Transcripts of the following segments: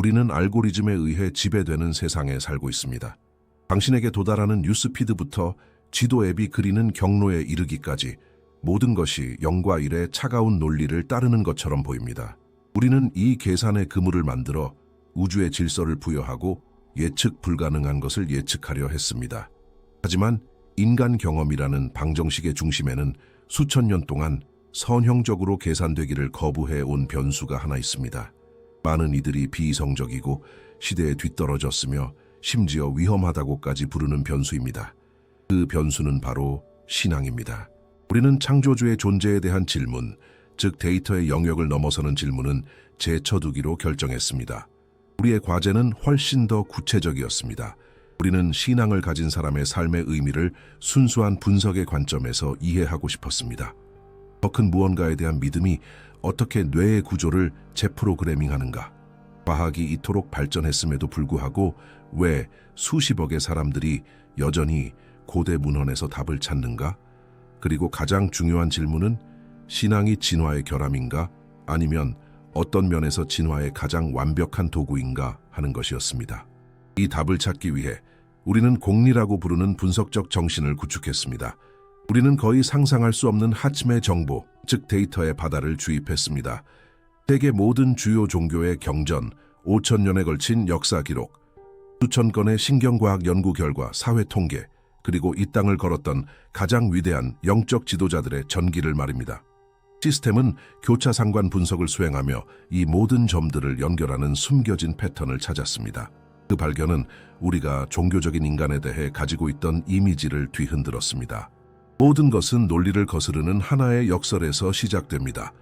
우리는 알고리즘에 의해 지배되는 세상에 살고 있습니다. 당신에게 도달하는 뉴스피드부터 지도 앱이 그리는 경로에 이르기까지 모든 것이 0과 1의 차가운 논리를 따르는 것처럼 보입니다. 우리는 이 계산의 그물을 만들어 우주의 질서를 부여하고 예측 불가능한 것을 예측하려 했습니다. 하지만 인간 경험이라는 방정식의 중심에는 수천 년 동안 선형적으로 계산되기를 거부해 온 변수가 하나 있습니다. 많은 이들이 비이성적이고 시대에 뒤떨어졌으며 심지어 위험하다고까지 부르는 변수입니다. 그 변수는 바로 신앙입니다. 우리는 창조주의 존재에 대한 질문, 즉 데이터의 영역을 넘어서는 질문은 제쳐두기로 결정했습니다. 우리의 과제는 훨씬 더 구체적이었습니다. 우리는 신앙을 가진 사람의 삶의 의미를 순수한 분석의 관점에서 이해하고 싶었습니다. 더 큰 무언가에 대한 믿음이 어떻게 뇌의 구조를 재프로그래밍하는가? 과학이 이토록 발전했음에도 불구하고 왜 수십억의 사람들이 여전히 고대 문헌에서 답을 찾는가? 그리고 가장 중요한 질문은 신앙이 진화의 결함인가? 아니면 어떤 면에서 진화의 가장 완벽한 도구인가 하는 것이었습니다. 이 답을 찾기 위해 우리는 공리라고 부르는 분석적 정신을 구축했습니다. 우리는 거의 상상할 수 없는 하층의 정보, 즉 데이터의 바다를 주입했습니다. 세계 모든 주요 종교의 경전, 5,000년에 걸친 역사 기록, 수천 건의 신경과학 연구 결과, 사회 통계, 그리고 이 땅을 걸었던 가장 위대한 영적 지도자들의 전기를 말입니다. 시스템은 교차상관 분석을 수행하며 이 모든 점들을 연결하는 숨겨진 패턴을 찾았습니다. 그 발견은 우리가 종교적인 인간에 대해 가지고 있던 이미지를 뒤흔들었습니다. 모든 것은 논리를 거스르는 하나의 역설에서 시작됩니다.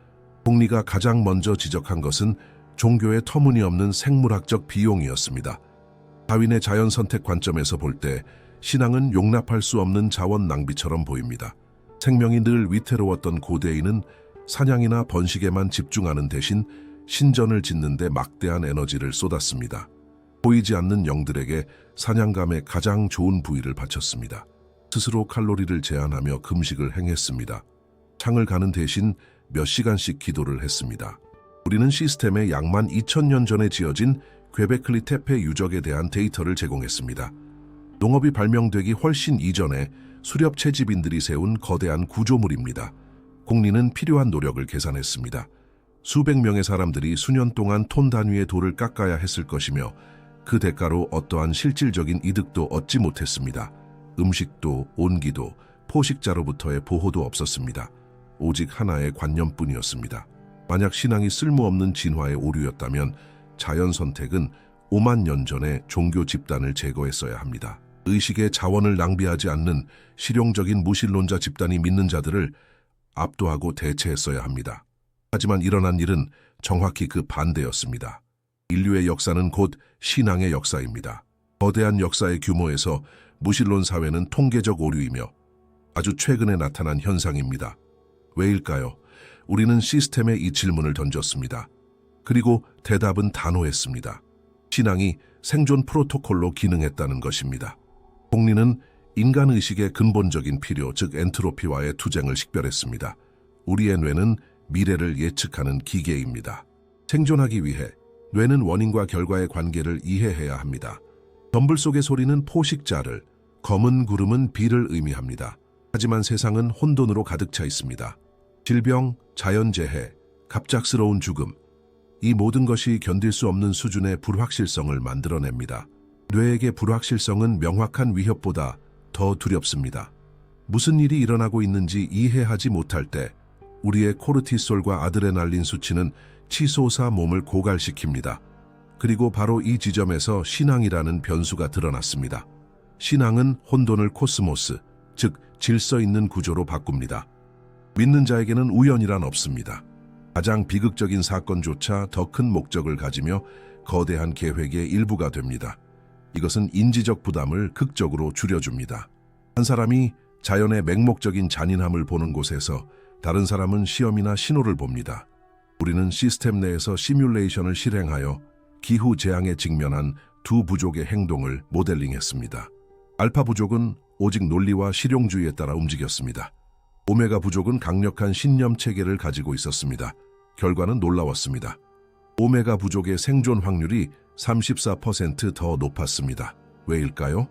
공리가 가장 먼저 지적한 것은 종교의 터무니없는 생물학적 비용이었습니다. 다윈의 자연 선택 관점에서 볼 때 신앙은 용납할 수 없는 자원 낭비처럼 보입니다. 생명이 늘 위태로웠던 고대인은 사냥이나 번식에만 집중하는 대신 신전을 짓는 데 막대한 에너지를 쏟았습니다. 보이지 않는 영들에게 사냥감의 가장 좋은 부위를 바쳤습니다. 스스로 칼로리를 제한하며 금식을 행했습니다. 창을 가는 대신 몇 시간씩 기도를 했습니다. 우리는 시스템에 약 12,000년 전에 지어진 괴베클리 테페 유적에 대한 데이터를 제공했습니다. 농업이 발명되기 훨씬 이전에 수렵 채집인들이 세운 거대한 구조물입니다. 공리는 필요한 노력을 계산했습니다. 수백 명의 사람들이 수년 동안 톤 단위의 돌을 깎아야 했을 것이며 그 대가로 어떠한 실질적인 이득도 얻지 못했습니다. 음식도 온기도 포식자로부터의 보호도 없었습니다. 오직 하나의 관념뿐이었습니다. 만약 신앙이 쓸모없는 진화의 오류였다면 자연 선택은 5만 년 전에 종교 집단을 제거했어야 합니다. 의식의 자원을 낭비하지 않는 실용적인 무신론자 집단이 믿는 자들을 압도하고 대체했어야 합니다. 하지만 일어난 일은 정확히 그 반대였습니다. 인류의 역사는 곧 신앙의 역사입니다. 거대한 역사의 규모에서 무신론 사회는 통계적 오류이며 아주 최근에 나타난 현상입니다. 왜일까요? 우리는 시스템에 이 질문을 던졌습니다. 그리고 대답은 단호했습니다. 신앙이 생존 프로토콜로 기능했다는 것입니다. 공리는 인간의식의 근본적인 필요, 즉 엔트로피와의 투쟁을 식별했습니다. 우리의 뇌는 미래를 예측하는 기계입니다. 생존하기 위해 뇌는 원인과 결과의 관계를 이해해야 합니다. 덤불 속의 소리는 포식자를, 검은 구름은 비를 의미합니다. 하지만 세상은 혼돈으로 가득 차 있습니다. 질병, 자연재해, 갑작스러운 죽음, 이 모든 것이 견딜 수 없는 수준의 불확실성을 만들어냅니다. 뇌에게 불확실성은 명확한 위협보다 더 두렵습니다. 무슨 일이 일어나고 있는지 이해하지 못할 때 우리의 코르티솔과 아드레날린 수치는 치솟아 몸을 고갈시킵니다. 그리고 바로 이 지점에서 신앙이라는 변수가 드러났습니다. 신앙은 혼돈을 코스모스, 즉 질서 있는 구조로 바꿉니다. 믿는 자에게는 우연이란 없습니다. 가장 비극적인 사건조차 더 큰 목적을 가지며 거대한 계획의 일부가 됩니다. 이것은 인지적 부담을 극적으로 줄여줍니다. 한 사람이 자연의 맹목적인 잔인함을 보는 곳에서 다른 사람은 시험이나 신호를 봅니다. 우리는 시스템 내에서 시뮬레이션을 실행하여 기후 재앙에 직면한 두 부족의 행동을 모델링했습니다. 알파 부족은 오직 논리와 실용주의에 따라 움직였습니다. 오메가 부족은 강력한 신념 체계를 가지고 있었습니다. 결과는 놀라웠습니다. 오메가 부족의 생존 확률이 34%더 높았습니다. 왜일까요?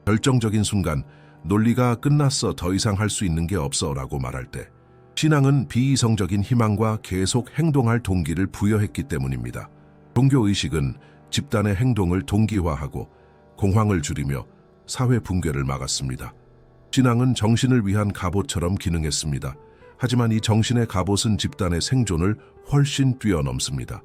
결정적인 순간 논리가 끝났어, 더 이상 할 수 있는 게 없어 라고 말할 때 신앙은 비이성적인 희망과 계속 행동할 동기를 부여했기 때문입니다. 종교의식은 집단의 행동을 동기화하고 공황을 줄이며 사회 붕괴를 막았습니다. 신앙은 정신을 위한 갑옷처럼 기능했습니다. 하지만 이 정신의 갑옷은 집단의 생존을 훨씬 뛰어넘습니다.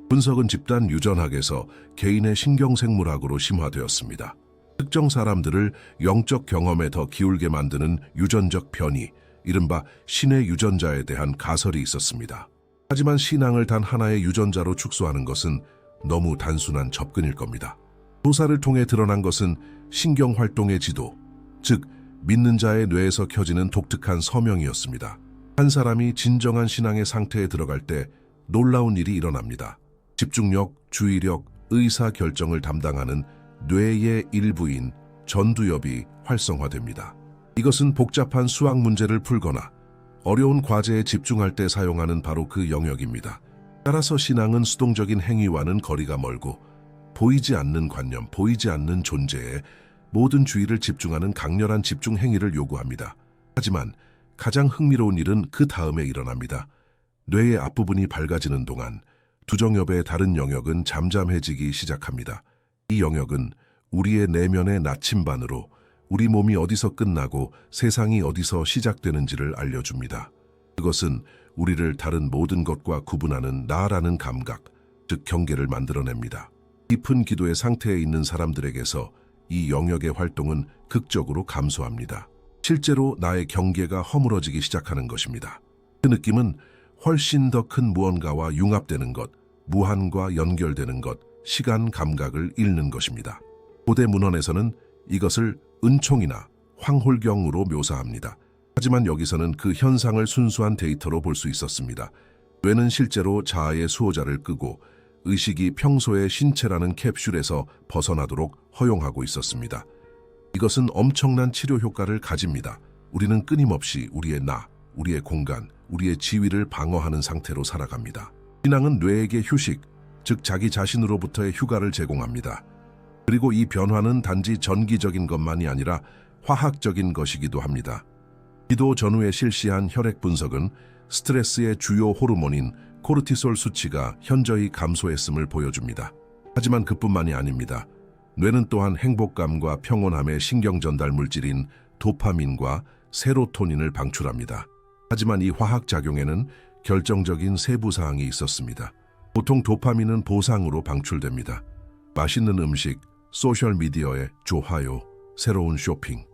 분석은 집단 유전학에서 개인의 신경생물학으로 심화되었습니다. 특정 사람들을 영적 경험에 더 기울게 만드는 유전적 변이, 이른바 신의 유전자에 대한 가설이 있었습니다. 하지만 신앙을 단 하나의 유전자로 축소하는 것은 너무 단순한 접근일 겁니다. 조사를 통해 드러난 것은 신경활동의 지도, 즉 믿는 자의 뇌에서 켜지는 독특한 서명이었습니다. 한 사람이 진정한 신앙의 상태에 들어갈 때 놀라운 일이 일어납니다. 집중력, 주의력, 의사결정을 담당하는 뇌의 일부인 전두엽이 활성화됩니다. 이것은 복잡한 수학 문제를 풀거나 어려운 과제에 집중할 때 사용하는 바로 그 영역입니다. 따라서 신앙은 수동적인 행위와는 거리가 멀고 보이지 않는 관념, 보이지 않는 존재에 모든 주의를 집중하는 강렬한 집중 행위를 요구합니다. 하지만 가장 흥미로운 일은 그 다음에 일어납니다. 뇌의 앞부분이 밝아지는 동안 두정엽의 다른 영역은 잠잠해지기 시작합니다. 이 영역은 우리의 내면의 나침반으로 우리 몸이 어디서 끝나고 세상이 어디서 시작되는지를 알려줍니다. 그것은 우리를 다른 모든 것과 구분하는 나라는 감각, 즉 경계를 만들어냅니다. 깊은 기도의 상태에 있는 사람들에게서 이 영역의 활동은 극적으로 감소합니다. 실제로 나의 경계가 허물어지기 시작하는 것입니다. 그 느낌은 훨씬 더 큰 무언가와 융합되는 것, 무한과 연결되는 것, 시간 감각을 잃는 것입니다. 고대 문헌에서는 이것을 은총이나 황홀경으로 묘사합니다. 하지만 여기서는 그 현상을 순수한 데이터로 볼 수 있었습니다. 뇌는 실제로 자아의 수호자를 끄고 의식이 평소의 신체라는 캡슐에서 벗어나도록 허용하고 있었습니다. 이것은 엄청난 치료 효과를 가집니다. 우리는 끊임없이 우리의 나, 우리의 공간, 우리의 지위를 방어하는 상태로 살아갑니다. 신앙은 뇌에게 휴식, 즉 자기 자신으로부터의 휴가를 제공합니다. 그리고 이 변화는 단지 전기적인 것만이 아니라 화학적인 것이기도 합니다. 기도 전후에 실시한 혈액 분석은 스트레스의 주요 호르몬인 코르티솔 수치가 현저히 감소했음을 보여줍니다. 하지만 그뿐만이 아닙니다. 뇌는 또한 행복감과 평온함의 신경 전달 물질인 도파민과 세로토닌을 방출합니다. 하지만 이 화학작용에는 결정적인 세부사항이 있었습니다. 보통 도파민은 보상으로 방출됩니다. 맛있는 음식, 소셜미디어의 좋아요, 새로운 쇼핑.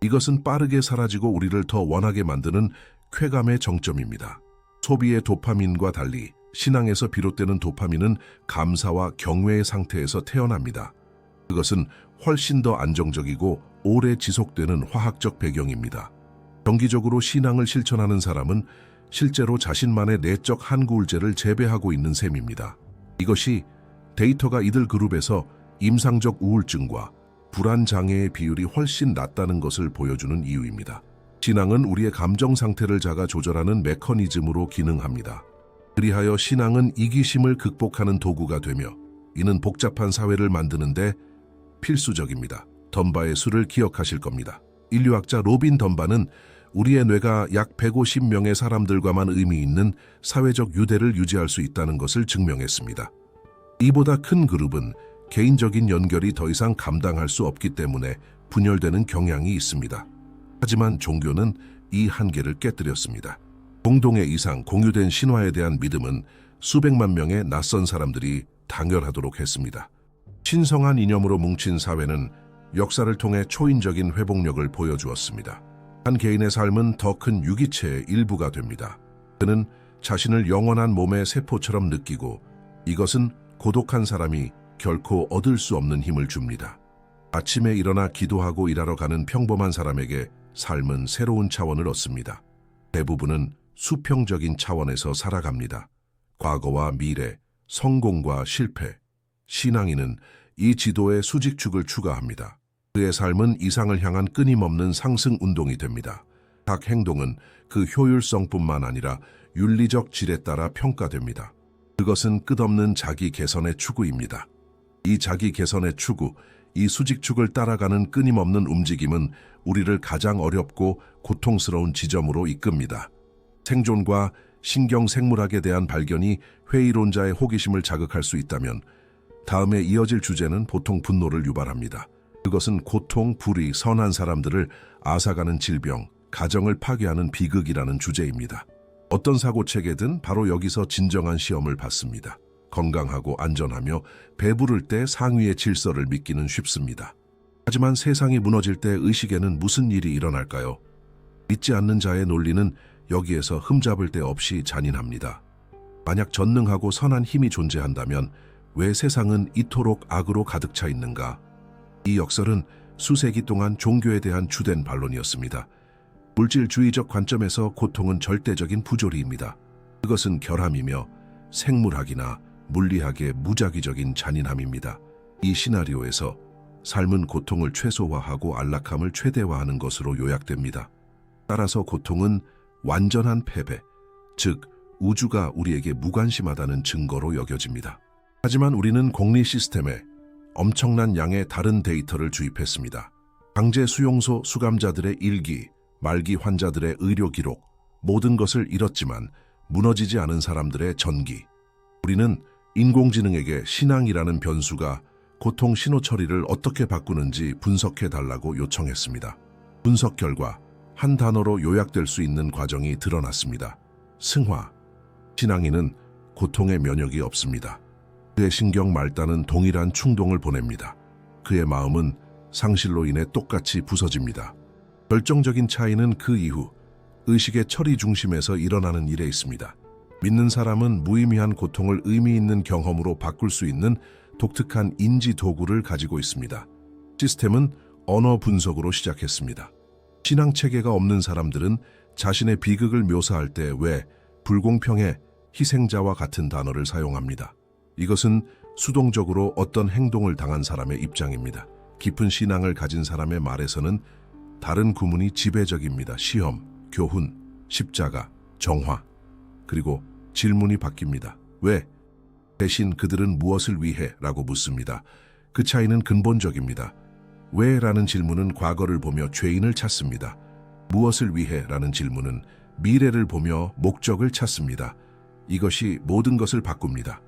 이것은 빠르게 사라지고 우리를 더 원하게 만드는 쾌감의 정점입니다. 소비의 도파민과 달리 신앙에서 비롯되는 도파민은 감사와 경외의 상태에서 태어납니다. 그것은 훨씬 더 안정적이고 오래 지속되는 화학적 배경입니다. 정기적으로 신앙을 실천하는 사람은 실제로 자신만의 내적 한구울제를 재배하고 있는 셈입니다. 이것이 데이터가 이들 그룹에서 임상적 우울증과 불안 장애의 비율이 훨씬 낮다는 것을 보여주는 이유입니다. 신앙은 우리의 감정 상태를 자가 조절하는 메커니즘으로 기능합니다. 그리하여 신앙은 이기심을 극복하는 도구가 되며 이는 복잡한 사회를 만드는데 필수적입니다. 덤바의 수를 기억하실 겁니다. 인류학자 로빈 덤바는 우리의 뇌가 약 150명의 사람들과만 의미 있는 사회적 유대를 유지할 수 있다는 것을 증명했습니다. 이보다 큰 그룹은 개인적인 연결이 더 이상 감당할 수 없기 때문에 분열되는 경향이 있습니다. 하지만 종교는 이 한계를 깨뜨렸습니다. 공동의 이상, 공유된 신화에 대한 믿음은 수백만 명의 낯선 사람들이 당연하도록 했습니다. 신성한 이념으로 뭉친 사회는 역사를 통해 초인적인 회복력을 보여주었습니다. 한 개인의 삶은 더 큰 유기체의 일부가 됩니다. 그는 자신을 영원한 몸의 세포처럼 느끼고 이것은 고독한 사람이 결코 얻을 수 없는 힘을 줍니다. 아침에 일어나 기도하고 일하러 가는 평범한 사람에게 삶은 새로운 차원을 얻습니다. 대부분은 수평적인 차원에서 살아갑니다. 과거와 미래, 성공과 실패, 신앙인은 이 지도에 수직축을 추가합니다. 그의 삶은 이상을 향한 끊임없는 상승 운동이 됩니다. 각 행동은 그 효율성뿐만 아니라 윤리적 질에 따라 평가됩니다. 그것은 끝없는 자기 개선의 추구입니다. 이 자기 개선의 추구, 이 수직축을 따라가는 끊임없는 움직임은 우리를 가장 어렵고 고통스러운 지점으로 이끕니다. 생존과 신경생물학에 대한 발견이 회의론자의 호기심을 자극할 수 있다면 다음에 이어질 주제는 보통 분노를 유발합니다. 그것은 고통, 불의, 선한 사람들을 앗아가는 질병, 가정을 파괴하는 비극이라는 주제입니다. 어떤 사고체계든 바로 여기서 진정한 시험을 받습니다. 건강하고 안전하며 배부를 때 상위의 질서를 믿기는 쉽습니다. 하지만 세상이 무너질 때 의식에는 무슨 일이 일어날까요? 믿지 않는 자의 논리는 여기에서 흠잡을 데 없이 잔인합니다. 만약 전능하고 선한 힘이 존재한다면 왜 세상은 이토록 악으로 가득 차 있는가? 이 역설은 수세기 동안 종교에 대한 주된 반론이었습니다. 물질주의적 관점에서 고통은 절대적인 부조리입니다. 그것은 결함이며 생물학이나 물리학의 무작위적인 잔인함입니다. 이 시나리오에서 삶은 고통을 최소화하고 안락함을 최대화하는 것으로 요약됩니다. 따라서 고통은 완전한 패배, 즉 우주가 우리에게 무관심하다는 증거로 여겨집니다. 하지만 우리는 공리 시스템에 엄청난 양의 다른 데이터를 주입했습니다. 강제 수용소 수감자들의 일기, 말기 환자들의 의료 기록, 모든 것을 잃었지만 무너지지 않은 사람들의 전기. 우리는 인공지능에게 신앙이라는 변수가 고통 신호 처리를 어떻게 바꾸는지 분석해달라고 요청했습니다. 분석 결과 한 단어로 요약될 수 있는 과정이 드러났습니다. 승화. 신앙인은 고통의 면역이 없습니다. 그의 신경 말단은 동일한 충동을 보냅니다. 그의 마음은 상실로 인해 똑같이 부서집니다. 결정적인 차이는 그 이후 의식의 처리 중심에서 일어나는 일에 있습니다. 믿는 사람은 무의미한 고통을 의미 있는 경험으로 바꿀 수 있는 독특한 인지 도구를 가지고 있습니다. 시스템은 언어 분석으로 시작했습니다. 신앙 체계가 없는 사람들은 자신의 비극을 묘사할 때 왜 불공평해, 희생자와 같은 단어를 사용합니다. 이것은 수동적으로 어떤 행동을 당한 사람의 입장입니다. 깊은 신앙을 가진 사람의 말에서는 다른 구문이 지배적입니다. 시험, 교훈, 십자가, 정화. 그리고 질문이 바뀝니다. 왜? 대신 그들은 무엇을 위해? 라고 묻습니다. 그 차이는 근본적입니다. 왜? 라는 질문은 과거를 보며 죄인을 찾습니다. 무엇을 위해? 라는 질문은 미래를 보며 목적을 찾습니다. 이것이 모든 것을 바꿉니다.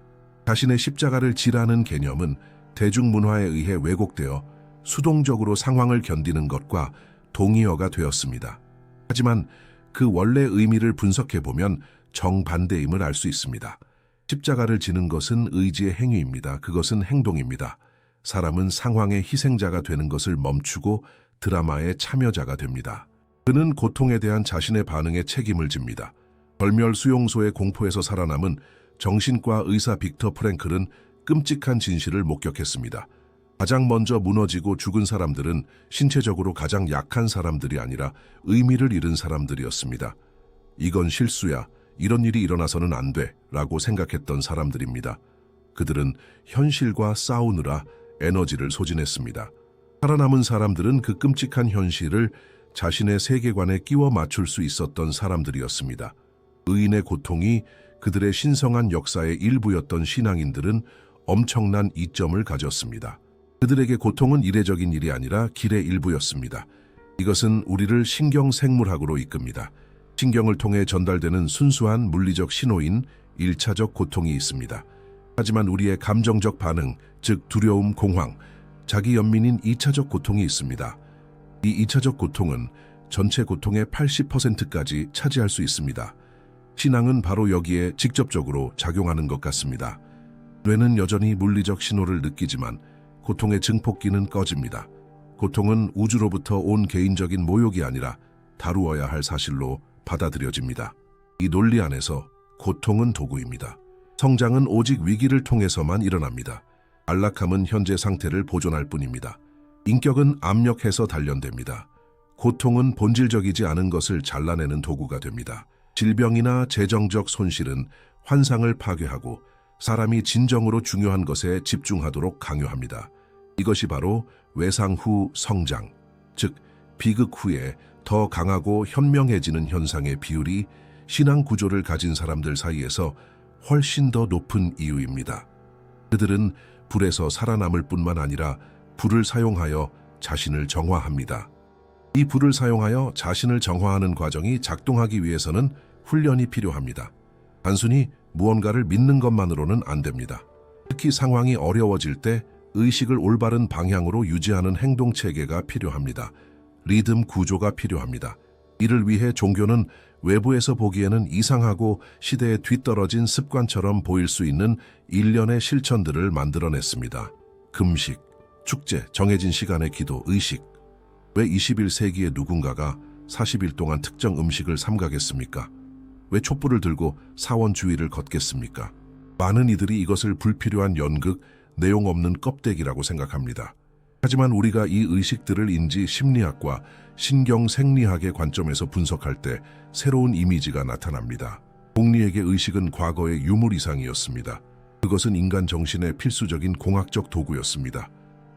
자신의 십자가를 지라는 개념은 대중문화에 의해 왜곡되어 수동적으로 상황을 견디는 것과 동의어가 되었습니다. 하지만 그 원래 의미를 분석해보면 정반대임을 알 수 있습니다. 십자가를 지는 것은 의지의 행위입니다. 그것은 행동입니다. 사람은 상황의 희생자가 되는 것을 멈추고 드라마의 참여자가 됩니다. 그는 고통에 대한 자신의 반응에 책임을 집니다. 벌멸 수용소의 공포에서 살아남은 정신과 의사 빅터 프랭클은 끔찍한 진실을 목격했습니다. 가장 먼저 무너지고 죽은 사람들은 신체적으로 가장 약한 사람들이 아니라 의미를 잃은 사람들이었습니다. 이건 실수야, 이런 일이 일어나서는 안 돼 라고 생각했던 사람들입니다. 그들은 현실과 싸우느라 에너지를 소진했습니다. 살아남은 사람들은 그 끔찍한 현실을 자신의 세계관에 끼워 맞출 수 있었던 사람들이었습니다. 의인의 고통이 그들의 신성한 역사의 일부였던 신앙인들은 엄청난 이점을 가졌습니다. 그들에게 고통은 이례적인 일이 아니라 길의 일부였습니다. 이것은 우리를 신경생물학으로 이끕니다. 신경을 통해 전달되는 순수한 물리적 신호인 1차적 고통이 있습니다. 하지만 우리의 감정적 반응, 즉 두려움, 공황, 자기 연민인 2차적 고통이 있습니다. 이 2차적 고통은 전체 고통의 80%까지 차지할 수 있습니다. 신앙은 바로 여기에 직접적으로 작용하는 것 같습니다. 뇌는 여전히 물리적 신호를 느끼지만 고통의 증폭기는 꺼집니다. 고통은 우주로부터 온 개인적인 모욕이 아니라 다루어야 할 사실로 받아들여집니다. 이 논리 안에서 고통은 도구입니다. 성장은 오직 위기를 통해서만 일어납니다. 안락함은 현재 상태를 보존할 뿐입니다. 인격은 압력해서 단련됩니다. 고통은 본질적이지 않은 것을 잘라내는 도구가 됩니다. 질병이나 재정적 손실은 환상을 파괴하고 사람이 진정으로 중요한 것에 집중하도록 강요합니다. 이것이 바로 외상 후 성장, 즉 비극 후에 더 강하고 현명해지는 현상의 비율이 신앙 구조를 가진 사람들 사이에서 훨씬 더 높은 이유입니다. 그들은 불에서 살아남을 뿐만 아니라 불을 사용하여 자신을 정화합니다. 이 불을 사용하여 자신을 정화하는 과정이 작동하기 위해서는 훈련이 필요합니다. 단순히 무언가를 믿는 것만으로는 안 됩니다. 특히 상황이 어려워질 때 의식을 올바른 방향으로 유지하는 행동 체계가 필요합니다. 리듬 구조가 필요합니다. 이를 위해 종교는 외부에서 보기에는 이상하고 시대에 뒤떨어진 습관처럼 보일 수 있는 일련의 실천들을 만들어냈습니다. 금식, 축제, 정해진 시간의 기도, 의식. 왜 21세기에 누군가가 40일 동안 특정 음식을 삼가겠습니까? 왜 촛불을 들고 사원 주위를 걷겠습니까? 많은 이들이 이것을 불필요한 연극, 내용 없는 껍데기라고 생각합니다. 하지만 우리가 이 의식들을 인지 심리학과 신경생리학의 관점에서 분석할 때 새로운 이미지가 나타납니다. 공리에게 의식은 과거의 유물 이상이었습니다. 그것은 인간 정신의 필수적인 공학적 도구였습니다.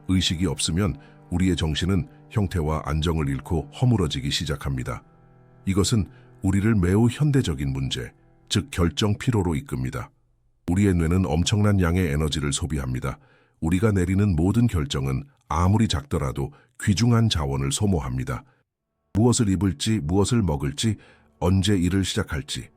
의식이 없으면 우리의 정신은 형태와 안정을 잃고 허물어지기 시작합니다. 이것은 우리를 매우 현대적인 문제, 즉 결정 피로로 이끕니다. 우리의 뇌는 엄청난 양의 에너지를 소비합니다. 우리가 내리는 모든 결정은 아무리 작더라도 귀중한 자원을 소모합니다. 무엇을 입을지, 무엇을 먹을지, 언제 일을 시작할지.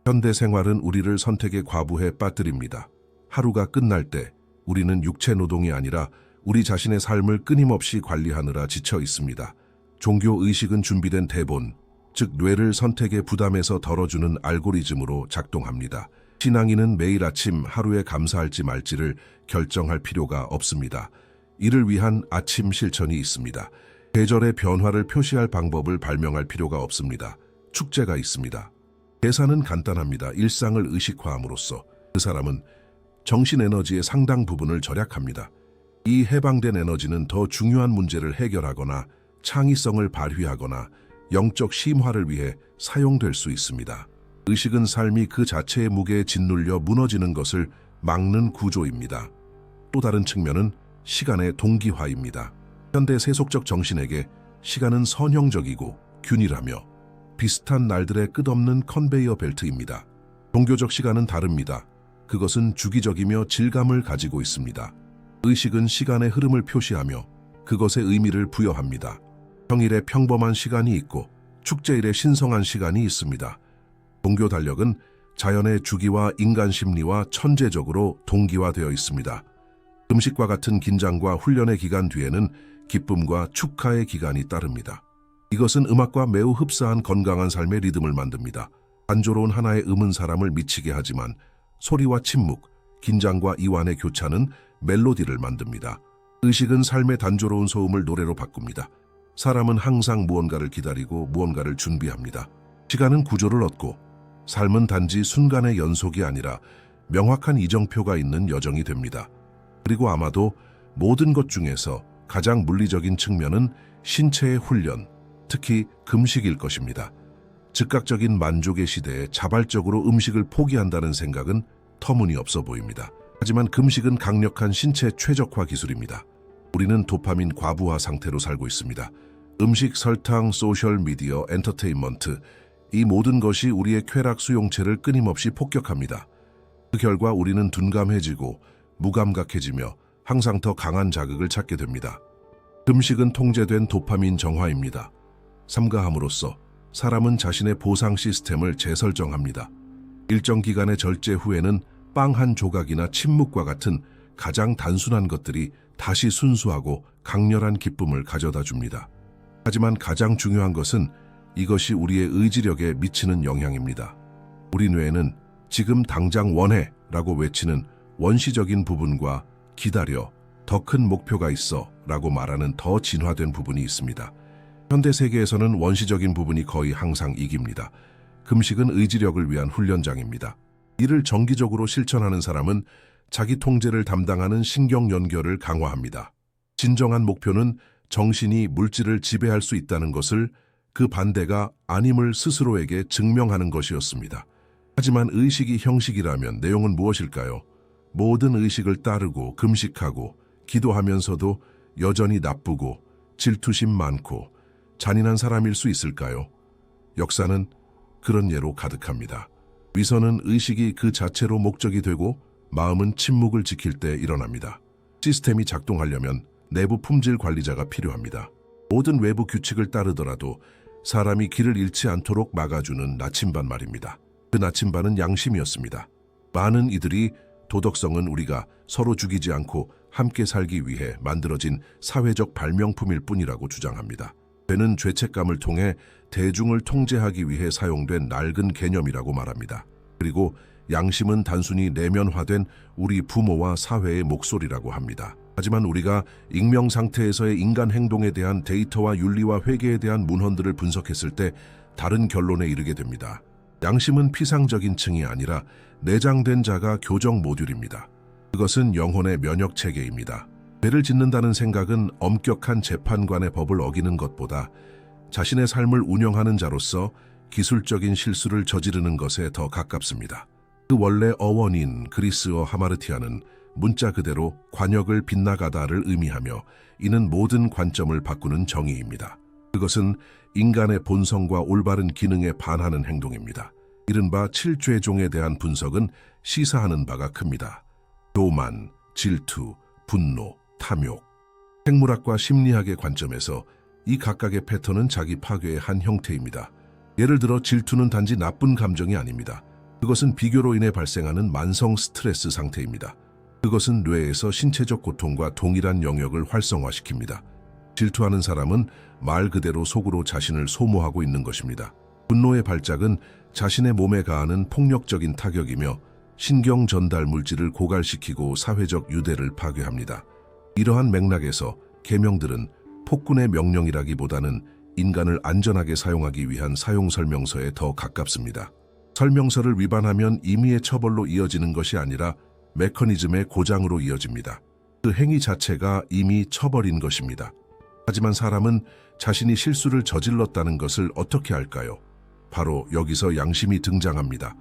현대 생활은 우리를 선택에 과부해 빠뜨립니다. 하루가 끝날 때 우리는 육체 노동이 아니라 우리 자신의 삶을 끊임없이 관리하느라 지쳐 있습니다. 종교 의식은 준비된 대본, 즉 뇌를 선택의 부담에서 덜어주는 알고리즘으로 작동합니다. 신앙인은 매일 아침 하루에 감사할지 말지를 결정할 필요가 없습니다. 이를 위한 아침 실천이 있습니다. 계절의 변화를 표시할 방법을 발명할 필요가 없습니다. 축제가 있습니다. 계산은 간단합니다. 일상을 의식화함으로써 그 사람은 정신 에너지의 상당 부분을 절약합니다. 이 해방된 에너지는 더 중요한 문제를 해결하거나 창의성을 발휘하거나 영적 심화를 위해 사용될 수 있습니다. 의식은 삶이 그 자체의 무게에 짓눌려 무너지는 것을 막는 구조입니다. 또 다른 측면은 시간의 동기화입니다. 현대 세속적 정신에게 시간은 선형적이고 균일하며 비슷한 날들의 끝없는 컨베이어 벨트입니다. 종교적 시간은 다릅니다. 그것은 주기적이며 질감을 가지고 있습니다. 의식은 시간의 흐름을 표시하며 그것에 의미를 부여합니다. 평일에 평범한 시간이 있고 축제일에 신성한 시간이 있습니다. 종교 달력은 자연의 주기와 인간 심리와 천재적으로 동기화되어 있습니다. 금식과 같은 긴장과 훈련의 기간 뒤에는 기쁨과 축하의 기간이 따릅니다. 이것은 음악과 매우 흡사한 건강한 삶의 리듬을 만듭니다. 단조로운 하나의 음은 사람을 미치게 하지만 소리와 침묵, 긴장과 이완의 교차는 멜로디를 만듭니다. 의식은 삶의 단조로운 소음을 노래로 바꿉니다. 사람은 항상 무언가를 기다리고 무언가를 준비합니다. 시간은 구조를 얻고 삶은 단지 순간의 연속이 아니라 명확한 이정표가 있는 여정이 됩니다. 그리고 아마도 모든 것 중에서 가장 물리적인 측면은 신체의 훈련, 특히 금식일 것입니다. 즉각적인 만족의 시대에 자발적으로 음식을 포기한다는 생각은 터무니없어 보입니다. 하지만 금식은 강력한 신체 최적화 기술입니다. 우리는 도파민 과부하 상태로 살고 있습니다. 음식, 설탕, 소셜미디어, 엔터테인먼트, 이 모든 것이 우리의 쾌락 수용체를 끊임없이 폭격합니다. 그 결과 우리는 둔감해지고 무감각해지며 항상 더 강한 자극을 찾게 됩니다. 금식은 통제된 도파민 정화입니다. 삼가함으로써 사람은 자신의 보상 시스템을 재설정합니다. 일정 기간의 절제 후에는 빵 한 조각이나 침묵과 같은 가장 단순한 것들이 다시 순수하고 강렬한 기쁨을 가져다 줍니다. 하지만 가장 중요한 것은 이것이 우리의 의지력에 미치는 영향입니다. 우리 뇌에는 지금 당장 원해 라고 외치는 원시적인 부분과 기다려, 더 큰 목표가 있어 라고 말하는 더 진화된 부분이 있습니다. 현대 세계에서는 원시적인 부분이 거의 항상 이깁니다. 금식은 의지력을 위한 훈련장입니다. 이를 정기적으로 실천하는 사람은 자기 통제를 담당하는 신경 연결을 강화합니다. 진정한 목표는 정신이 물질을 지배할 수 있다는 것을, 그 반대가 아님을 스스로에게 증명하는 것이었습니다. 하지만 의식이 형식이라면 내용은 무엇일까요? 모든 의식을 따르고 금식하고 기도하면서도 여전히 나쁘고 질투심 많고 잔인한 사람일 수 있을까요? 역사는 그런 예로 가득합니다. 위선은 의식이 그 자체로 목적이 되고 마음은 침묵을 지킬 때 일어납니다. 시스템이 작동하려면 내부 품질 관리자가 필요합니다. 모든 외부 규칙을 따르더라도 사람이 길을 잃지 않도록 막아주는 나침반 말입니다. 그 나침반은 양심이었습니다. 많은 이들이 도덕성은 우리가 서로 죽이지 않고 함께 살기 위해 만들어진 사회적 발명품일 뿐이라고 주장합니다. 죄는 죄책감을 통해 대중을 통제하기 위해 사용된 낡은 개념이라고 말합니다. 그리고 양심은 단순히 내면화된 우리 부모와 사회의 목소리라고 합니다. 하지만 우리가 익명 상태에서의 인간 행동에 대한 데이터와 윤리와 회계에 대한 문헌들을 분석했을 때 다른 결론에 이르게 됩니다. 양심은 피상적인 층이 아니라 내장된 자가 교정 모듈입니다. 그것은 영혼의 면역 체계입니다. 죄를 짓는다는 생각은 엄격한 재판관의 법을 어기는 것보다 자신의 삶을 운영하는 자로서 기술적인 실수를 저지르는 것에 더 가깝습니다. 그 원래 어원인 그리스어 하마르티아는 문자 그대로 관역을 빗나가다를 의미하며 이는 모든 관점을 바꾸는 정의입니다. 그것은 인간의 본성과 올바른 기능에 반하는 행동입니다. 이른바 7죄종에 대한 분석은 시사하는 바가 큽니다. 교만, 질투, 분노, 탐욕. 생물학과 심리학의 관점에서 이 각각의 패턴은 자기 파괴의 한 형태입니다. 예를 들어 질투는 단지 나쁜 감정이 아닙니다. 그것은 비교로 인해 발생하는 만성 스트레스 상태입니다. 그것은 뇌에서 신체적 고통과 동일한 영역을 활성화시킵니다. 질투하는 사람은 말 그대로 속으로 자신을 소모하고 있는 것입니다. 분노의 발작은 자신의 몸에 가하는 폭력적인 타격이며 신경 전달 물질을 고갈시키고 사회적 유대를 파괴합니다. 이러한 맥락에서 계명들은 폭군의 명령이라기보다는 인간을 안전하게 사용하기 위한 사용 설명서에 더 가깝습니다. 설명서를 위반하면 임의의 처벌로 이어지는 것이 아니라 메커니즘의 고장으로 이어집니다. 그 행위 자체가 이미 처벌인 것입니다. 하지만 사람은 자신이 실수를 저질렀다는 것을 어떻게 알까요? 바로 여기서 양심이 등장합니다.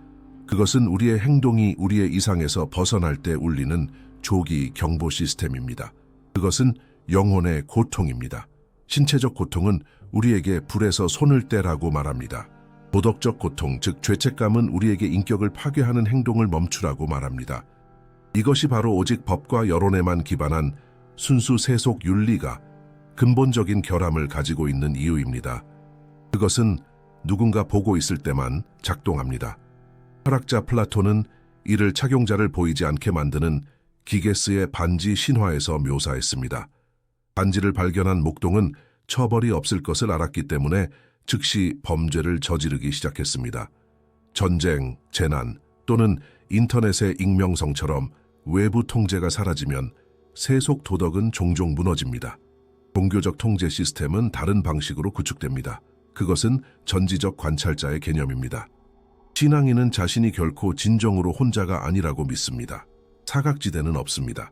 그것은 우리의 행동이 우리의 이상에서 벗어날 때 울리는 조기 경보 시스템입니다. 그것은 영혼의 고통입니다. 신체적 고통은 우리에게 불에서 손을 떼라고 말합니다. 도덕적 고통, 즉 죄책감은 우리에게 인격을 파괴하는 행동을 멈추라고 말합니다. 이것이 바로 오직 법과 여론에만 기반한 순수 세속 윤리가 근본적인 결함을 가지고 있는 이유입니다. 그것은 누군가 보고 있을 때만 작동합니다. 철학자 플라톤은 이를 착용자를 보이지 않게 만드는 기게스의 반지 신화에서 묘사했습니다. 반지를 발견한 목동은 처벌이 없을 것을 알았기 때문에 즉시 범죄를 저지르기 시작했습니다. 전쟁, 재난 또는 인터넷의 익명성처럼 외부 통제가 사라지면 세속 도덕은 종종 무너집니다. 종교적 통제 시스템은 다른 방식으로 구축됩니다. 그것은 전지적 관찰자의 개념입니다. 신앙인은 자신이 결코 진정으로 혼자가 아니라고 믿습니다. 사각지대는 없습니다.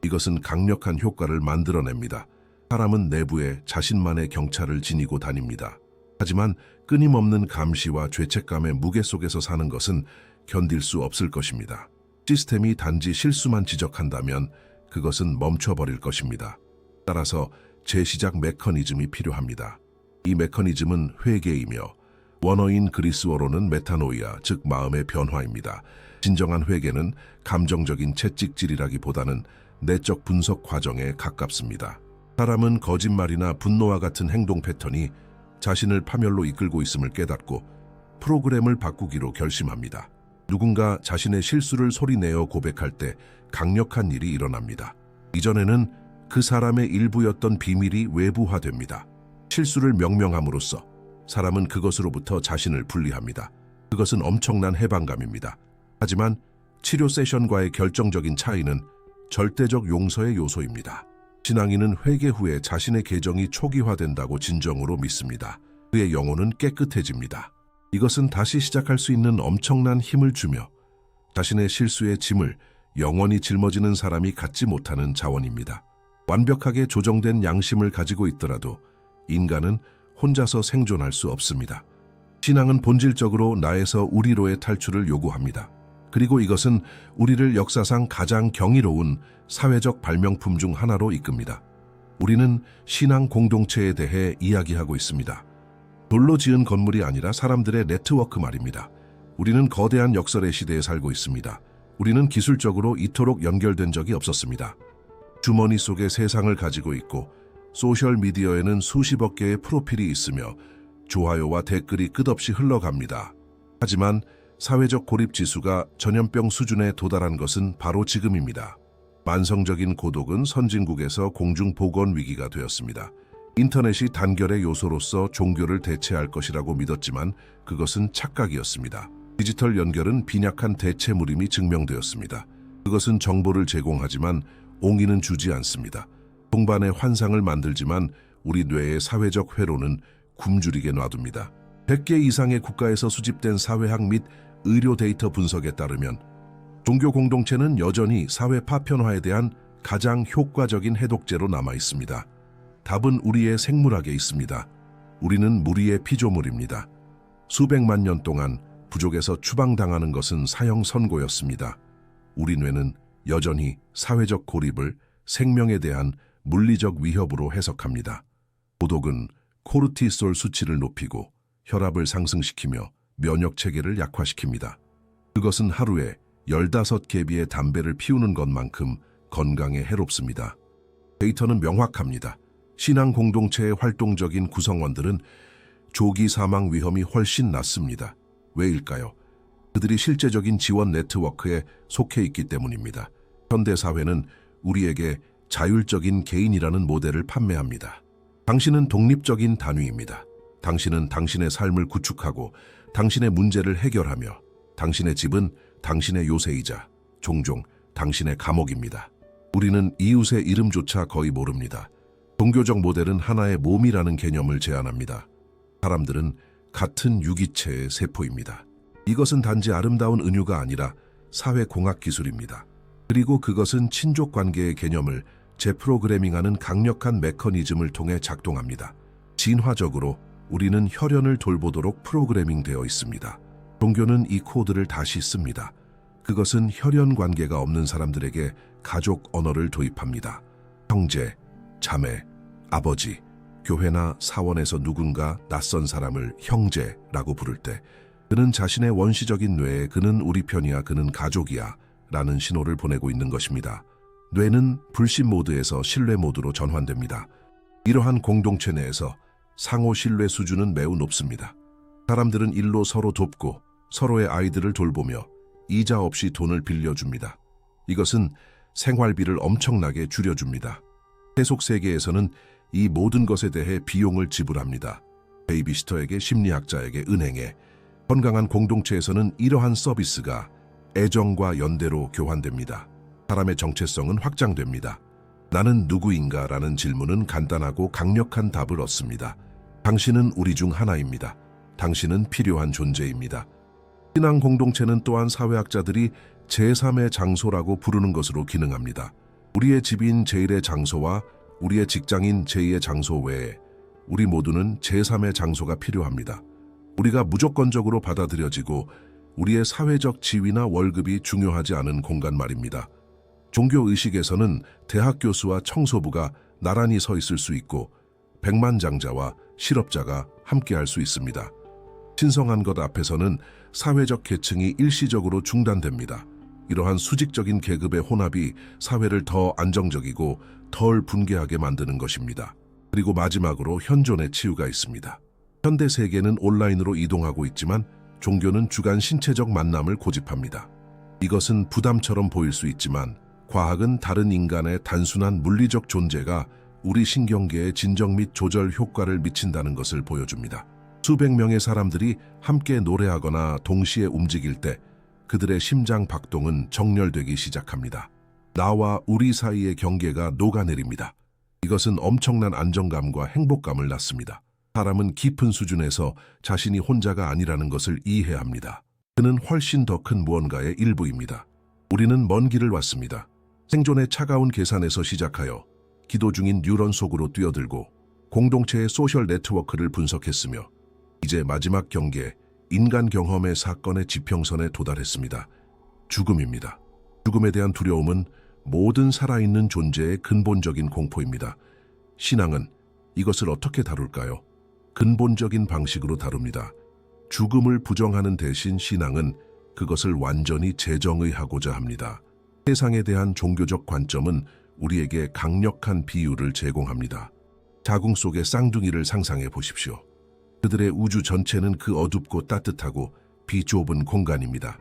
이것은 강력한 효과를 만들어냅니다. 사람은 내부에 자신만의 경찰을 지니고 다닙니다. 하지만 끊임없는 감시와 죄책감의 무게 속에서 사는 것은 견딜 수 없을 것입니다. 시스템이 단지 실수만 지적한다면 그것은 멈춰버릴 것입니다. 따라서 재시작 메커니즘이 필요합니다. 이 메커니즘은 회개이며 원어인 그리스어로는 메타노이아, 즉 마음의 변화입니다. 진정한 회개는 감정적인 채찍질이라기보다는 내적 분석 과정에 가깝습니다. 사람은 거짓말이나 분노와 같은 행동 패턴이 자신을 파멸로 이끌고 있음을 깨닫고 프로그램을 바꾸기로 결심합니다. 누군가 자신의 실수를 소리내어 고백할 때 강력한 일이 일어납니다. 이전에는 그 사람의 일부였던 비밀이 외부화됩니다. 실수를 명명함으로써 사람은 그것으로부터 자신을 분리합니다. 그것은 엄청난 해방감입니다. 하지만 치료 세션과의 결정적인 차이는 절대적 용서의 요소입니다. 신앙인은 회개 후에 자신의 계정이 초기화된다고 진정으로 믿습니다. 그의 영혼은 깨끗해집니다. 이것은 다시 시작할 수 있는 엄청난 힘을 주며 자신의 실수의 짐을 영원히 짊어지는 사람이 갖지 못하는 자원입니다. 완벽하게 조정된 양심을 가지고 있더라도 인간은 혼자서 생존할 수 없습니다. 신앙은 본질적으로 나에서 우리로의 탈출을 요구합니다. 그리고 이것은 우리를 역사상 가장 경이로운 사회적 발명품 중 하나로 이끕니다. 우리는 신앙 공동체에 대해 이야기하고 있습니다. 돌로 지은 건물이 아니라 사람들의 네트워크 말입니다. 우리는 거대한 역설의 시대에 살고 있습니다. 우리는 기술적으로 이토록 연결된 적이 없었습니다. 주머니 속에 세상을 가지고 있고 소셜미디어에는 수십억 개의 프로필이 있으며 좋아요와 댓글이 끝없이 흘러갑니다. 하지만 사회적 고립 지수가 전염병 수준에 도달한 것은 바로 지금입니다. 만성적인 고독은 선진국에서 공중보건 위기가 되었습니다. 인터넷이 단결의 요소로서 종교를 대체할 것이라고 믿었지만 그것은 착각이었습니다. 디지털 연결은 빈약한 대체물임이 증명되었습니다. 그것은 정보를 제공하지만 옹의는 주지 않습니다. 동반의 환상을 만들지만 우리 뇌의 사회적 회로는 굶주리게 놔둡니다. 100개 이상의 국가에서 수집된 사회학 및 의료 데이터 분석에 따르면 종교 공동체는 여전히 사회 파편화에 대한 가장 효과적인 해독제로 남아 있습니다. 답은 우리의 생물학에 있습니다. 우리는 무리의 피조물입니다. 수백만 년 동안 부족에서 추방당하는 것은 사형 선고였습니다. 우리 뇌는 여전히 사회적 고립을 생명에 대한 물리적 위협으로 해석합니다. 고독은 코르티솔 수치를 높이고 혈압을 상승시키며 면역 체계를 약화시킵니다. 그것은 하루에 15개비의 담배를 피우는 것만큼 건강에 해롭습니다. 데이터는 명확합니다. 신앙 공동체의 활동적인 구성원들은 조기 사망 위험이 훨씬 낮습니다. 왜일까요? 그들이 실제적인 지원 네트워크에 속해 있기 때문입니다. 현대사회는 우리에게 자율적인 개인이라는 모델을 판매합니다. 당신은 독립적인 단위입니다. 당신은 당신의 삶을 구축하고 당신의 문제를 해결하며 당신의 집은 당신의 요새이자 종종 당신의 감옥입니다. 우리는 이웃의 이름조차 거의 모릅니다. 종교적 모델은 하나의 몸이라는 개념을 제안합니다. 사람들은 같은 유기체의 세포입니다. 이것은 단지 아름다운 은유가 아니라 사회공학 기술입니다. 그리고 그것은 친족 관계의 개념을 재프로그래밍하는 강력한 메커니즘을 통해 작동합니다. 진화적으로 우리는 혈연을 돌보도록 프로그래밍 되어 있습니다. 종교는 이 코드를 다시 씁니다. 그것은 혈연 관계가 없는 사람들에게 가족 언어를 도입합니다. 형제, 자매, 아버지, 교회나 사원에서 누군가 낯선 사람을 형제라고 부를 때 그는 자신의 원시적인 뇌에 그는 우리 편이야, 그는 가족이야 라는 신호를 보내고 있는 것입니다. 뇌는 불신 모드에서 신뢰 모드로 전환됩니다. 이러한 공동체 내에서 상호 신뢰 수준은 매우 높습니다. 사람들은 일로 서로 돕고 서로의 아이들을 돌보며 이자 없이 돈을 빌려줍니다. 이것은 생활비를 엄청나게 줄여줍니다. 세속 세계에서는 이 모든 것에 대해 비용을 지불합니다. 베이비시터에게, 심리학자에게, 은행에. 건강한 공동체에서는 이러한 서비스가 애정과 연대로 교환됩니다. 사람의 정체성은 확장됩니다. 나는 누구인가? 라는 질문은 간단하고 강력한 답을 얻습니다. 당신은 우리 중 하나입니다. 당신은 필요한 존재입니다. 신앙 공동체는 또한 사회학자들이 제3의 장소라고 부르는 것으로 기능합니다. 우리의 집인 제1의 장소와 우리의 직장인 제2의 장소 외에 우리 모두는 제3의 장소가 필요합니다. 우리가 무조건적으로 받아들여지고 우리의 사회적 지위나 월급이 중요하지 않은 공간 말입니다. 종교의식에서는 대학 교수와 청소부가 나란히 서 있을 수 있고 백만장자와 실업자가 함께할 수 있습니다. 신성한 것 앞에서는 사회적 계층이 일시적으로 중단됩니다. 이러한 수직적인 계급의 혼합이 사회를 더 안정적이고 덜 분개하게 만드는 것입니다. 그리고 마지막으로 현존의 치유가 있습니다. 현대 세계는 온라인으로 이동하고 있지만 종교는 주간 신체적 만남을 고집합니다. 이것은 부담처럼 보일 수 있지만 과학은 다른 인간의 단순한 물리적 존재가 우리 신경계에 진정 및 조절 효과를 미친다는 것을 보여줍니다. 수백 명의 사람들이 함께 노래하거나 동시에 움직일 때 그들의 심장 박동은 정렬되기 시작합니다. 나와 우리 사이의 경계가 녹아내립니다. 이것은 엄청난 안정감과 행복감을 낳습니다. 사람은 깊은 수준에서 자신이 혼자가 아니라는 것을 이해합니다. 그는 훨씬 더 큰 무언가의 일부입니다. 우리는 먼 길을 왔습니다. 생존의 차가운 계산에서 시작하여 기도 중인 뉴런 속으로 뛰어들고 공동체의 소셜 네트워크를 분석했으며 이제 마지막 경계, 인간 경험의 사건의 지평선에 도달했습니다. 죽음입니다. 죽음에 대한 두려움은 모든 살아있는 존재의 근본적인 공포입니다. 신앙은 이것을 어떻게 다룰까요? 근본적인 방식으로 다룹니다. 죽음을 부정하는 대신 신앙은 그것을 완전히 재정의하고자 합니다. 세상에 대한 종교적 관점은 우리에게 강력한 비유를 제공합니다. 자궁 속의 쌍둥이를 상상해 보십시오. 그들의 우주 전체는 그 어둡고 따뜻하고 비좁은 공간입니다.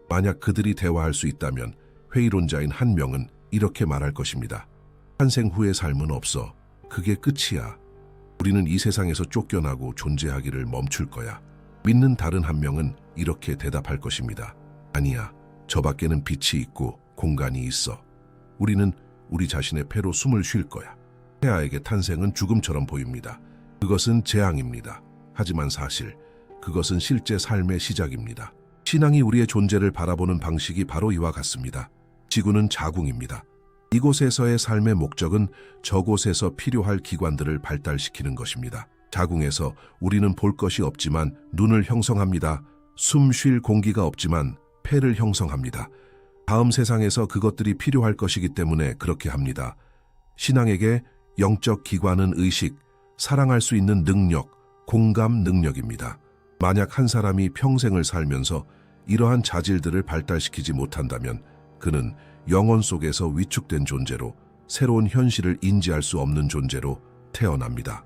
만약 그들이 대화할 수 있다면 회의론자인 한 명은 이렇게 말할 것입니다. 탄생 후의 삶은 없어. 그게 끝이야. 우리는 이 세상에서 쫓겨나고 존재하기를 멈출 거야. 믿는 다른 한 명은 이렇게 대답할 것입니다. 아니야. 저 밖에는 빛이 있고 공간이 있어. 우리는 우리 자신의 폐로 숨을 쉴 거야. 태아에게 탄생은 죽음처럼 보입니다. 그것은 재앙입니다. 하지만 사실 그것은 실제 삶의 시작입니다. 신앙이 우리의 존재를 바라보는 방식이 바로 이와 같습니다. 지구는 자궁입니다. 이곳에서의 삶의 목적은 저곳에서 필요할 기관들을 발달시키는 것입니다. 자궁에서 우리는 볼 것이 없지만 눈을 형성합니다. 숨 쉴 공기가 없지만 폐를 형성합니다. 다음 세상에서 그것들이 필요할 것이기 때문에 그렇게 합니다. 신앙에게 영적 기관은 의식, 사랑할 수 있는 능력, 공감 능력입니다. 만약 한 사람이 평생을 살면서 이러한 자질들을 발달시키지 못한다면 그는 영혼 속에서 위축된 존재로 새로운 현실을 인지할 수 없는 존재로 태어납니다.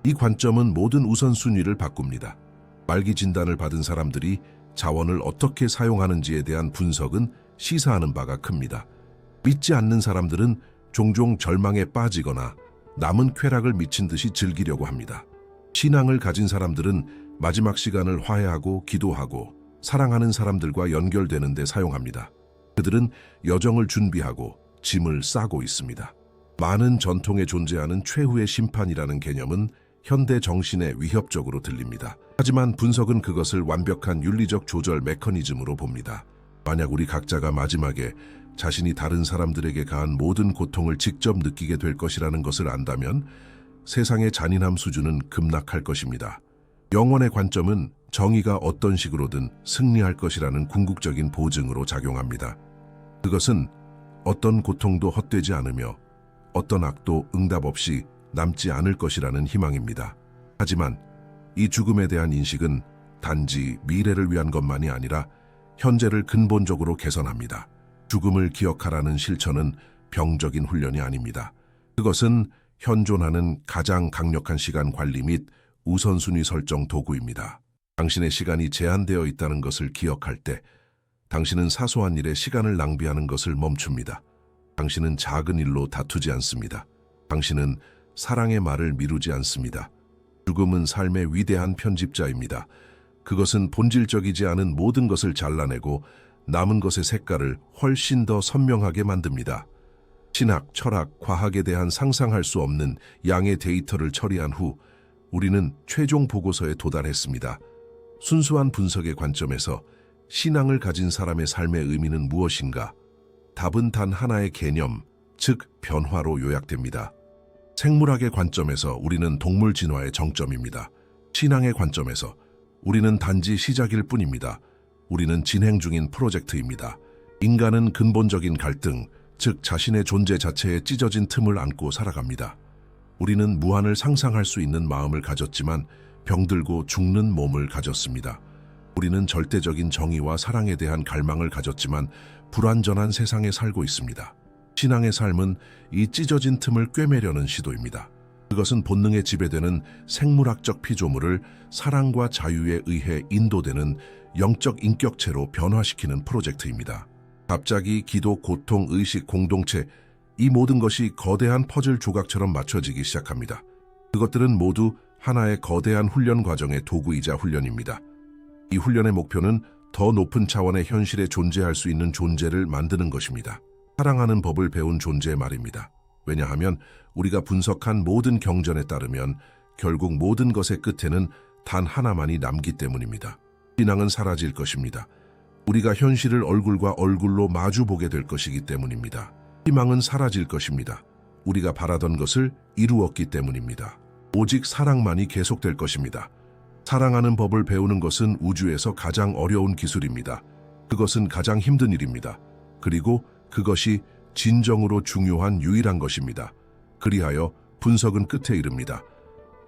이 관점은 모든 우선순위를 바꿉니다. 말기 진단을 받은 사람들이 자원을 어떻게 사용하는지에 대한 분석은 시사하는 바가 큽니다. 믿지 않는 사람들은 종종 절망에 빠지거나 남은 쾌락을 미친 듯이 즐기려고 합니다. 신앙을 가진 사람들은 마지막 시간을 화해하고 기도하고 사랑하는 사람들과 연결되는 데 사용합니다. 그들은 여정을 준비하고 짐을 싸고 있습니다. 많은 전통에 존재하는 최후의 심판이라는 개념은 현대 정신에 위협적으로 들립니다. 하지만 분석은 그것을 완벽한 윤리적 조절 메커니즘으로 봅니다. 만약 우리 각자가 마지막에 자신이 다른 사람들에게 가한 모든 고통을 직접 느끼게 될 것이라는 것을 안다면 세상의 잔인함 수준은 급락할 것입니다. 영원의 관점은 정의가 어떤 식으로든 승리할 것이라는 궁극적인 보증으로 작용합니다. 그것은 어떤 고통도 헛되지 않으며 어떤 악도 응답 없이 남지 않을 것이라는 희망입니다. 하지만 이 죽음에 대한 인식은 단지 미래를 위한 것만이 아니라 현재를 근본적으로 개선합니다. 죽음을 기억하라는 실천은 병적인 훈련이 아닙니다. 그것은 현존하는 가장 강력한 시간 관리 및 우선순위 설정 도구입니다. 당신의 시간이 제한되어 있다는 것을 기억할 때 당신은 사소한 일에 시간을 낭비하는 것을 멈춥니다. 당신은 작은 일로 다투지 않습니다. 당신은 사랑의 말을 미루지 않습니다. 죽음은 삶의 위대한 편집자입니다. 그것은 본질적이지 않은 모든 것을 잘라내고 남은 것의 색깔을 훨씬 더 선명하게 만듭니다. 신학, 철학, 과학에 대한 상상할 수 없는 양의 데이터를 처리한 후 우리는 최종 보고서에 도달했습니다. 순수한 분석의 관점에서 신앙을 가진 사람의 삶의 의미는 무엇인가? 답은 단 하나의 개념, 즉 변화로 요약됩니다. 생물학의 관점에서 우리는 동물 진화의 정점입니다. 신앙의 관점에서 우리는 단지 시작일 뿐입니다. 우리는 진행 중인 프로젝트입니다. 인간은 근본적인 갈등, 즉 자신의 존재 자체에 찢어진 틈을 안고 살아갑니다. 우리는 무한을 상상할 수 있는 마음을 가졌지만 병들고 죽는 몸을 가졌습니다. 우리는 절대적인 정의와 사랑에 대한 갈망을 가졌지만 불완전한 세상에 살고 있습니다. 신앙의 삶은 이 찢어진 틈을 꿰매려는 시도입니다. 그것은 본능에 지배되는 생물학적 피조물을 사랑과 자유에 의해 인도되는 영적 인격체로 변화시키는 프로젝트입니다. 갑자기 기도, 고통, 의식, 공동체, 이 모든 것이 거대한 퍼즐 조각처럼 맞춰지기 시작합니다. 그것들은 모두 하나의 거대한 훈련 과정의 도구이자 훈련입니다. 이 훈련의 목표는 더 높은 차원의 현실에 존재할 수 있는 존재를 만드는 것입니다. 사랑하는 법을 배운 존재의 말입니다. 왜냐하면 우리가 분석한 모든 경전에 따르면 결국 모든 것의 끝에는 단 하나만이 남기 때문입니다. 신앙은 사라질 것입니다. 우리가 현실을 얼굴과 얼굴로 마주보게 될 것이기 때문입니다. 희망은 사라질 것입니다. 우리가 바라던 것을 이루었기 때문입니다. 오직 사랑만이 계속될 것입니다. 사랑하는 법을 배우는 것은 우주에서 가장 어려운 기술입니다. 그것은 가장 힘든 일입니다. 그리고 그것이 진정으로 중요한 유일한 것입니다. 그리하여 분석은 끝에 이릅니다.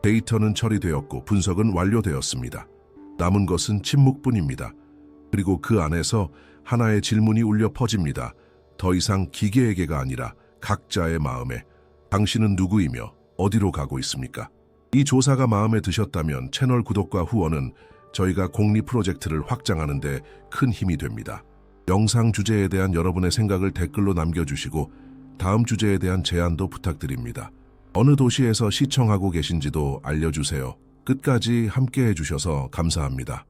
데이터는 처리되었고 분석은 완료되었습니다. 남은 것은 침묵뿐입니다. 그리고 그 안에서 하나의 질문이 울려 퍼집니다. 더 이상 기계에게가 아니라 각자의 마음에 당신은 누구이며 어디로 가고 있습니까? 이 조사가 마음에 드셨다면 채널 구독과 후원은 저희가 공리 프로젝트를 확장하는 데 큰 힘이 됩니다. 영상 주제에 대한 여러분의 생각을 댓글로 남겨주시고 다음 주제에 대한 제안도 부탁드립니다. 어느 도시에서 시청하고 계신지도 알려주세요. 끝까지 함께 해주셔서 감사합니다.